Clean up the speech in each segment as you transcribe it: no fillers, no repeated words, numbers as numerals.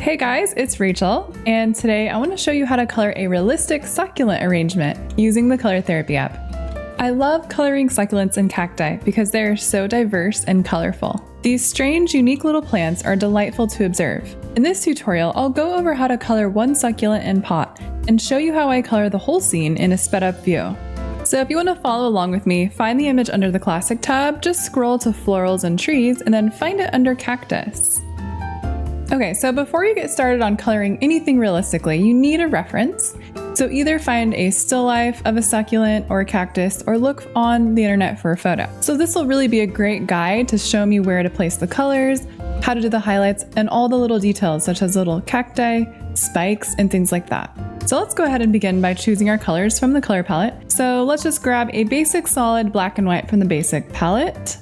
Hey guys, it's Rachel, and today I want to show you how to color a realistic succulent arrangement using the Color Therapy app. I love coloring succulents and cacti because they are so diverse and colorful. These strange, unique little plants are delightful to observe. In this tutorial, I'll go over how to color one succulent in pot and show you how I color the whole scene in a sped up view. So if you want to follow along with me, find the image under the Classic tab, just scroll to Florals and Trees, and then find it under Cactus. Okay, so before you get started on coloring anything realistically, you need a reference. So either find a still life of a succulent or a cactus, or look on the internet for a photo. So this will really be a great guide to show me where to place the colors, how to do the highlights, and all the little details such as little cacti, spikes, and things like that. So let's go ahead and begin by choosing our colors from the color palette. So let's just grab a basic solid black and white from the basic palette.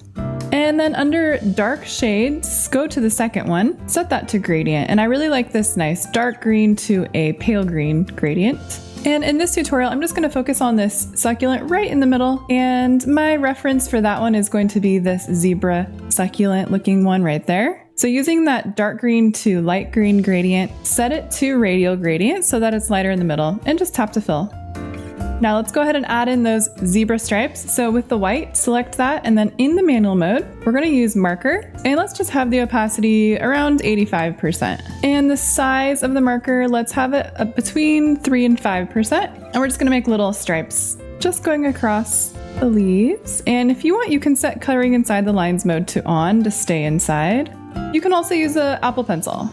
And then under dark shades, go to the second one, set that to gradient. And I really like this nice dark green to a pale green gradient. And in this tutorial, I'm just going to focus on this succulent right in the middle. And my reference for that one is going to be this zebra succulent looking one right there. So using that dark green to light green gradient, set it to radial gradient so that it's lighter in the middle, and just tap to fill. Now let's go ahead and add in those zebra stripes. So with the white, select that, and then in the manual mode, we're going to use marker, and let's just have the opacity around 85%. And the size of the marker, let's have it between 3 and 5%. And we're just going to make little stripes just going across the leaves. And if you want, you can set coloring inside the lines mode to on to stay inside. You can also use an Apple Pencil,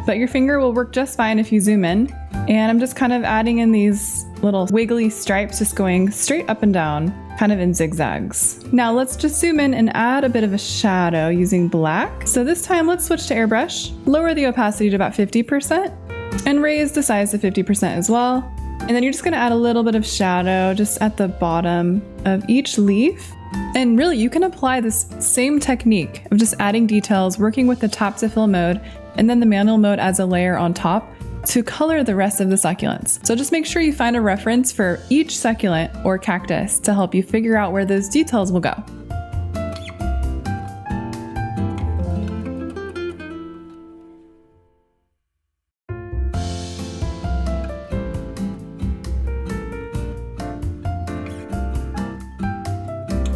but your finger will work just fine if you zoom in. And I'm just kind of adding in these little wiggly stripes, just going straight up and down, kind of in zigzags. Now let's just zoom in and add a bit of a shadow using black. So this time let's switch to airbrush, lower the opacity to about 50%, and raise the size to 50% as well. And then you're just gonna add a little bit of shadow just at the bottom of each leaf. And really, you can apply this same technique of just adding details, working with the tap to fill mode, and then the manual mode as a layer on top to color the rest of the succulents. So just make sure you find a reference for each succulent or cactus to help you figure out where those details will go.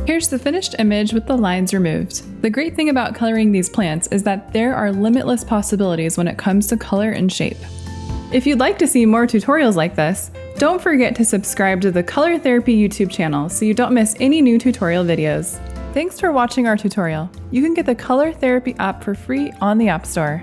Here's the finished image with the lines removed. The great thing about coloring these plants is that there are limitless possibilities when it comes to color and shape. If you'd like to see more tutorials like this, don't forget to subscribe to the Color Therapy YouTube channel so you don't miss any new tutorial videos. Thanks for watching our tutorial. You can get the Color Therapy app for free on the App Store.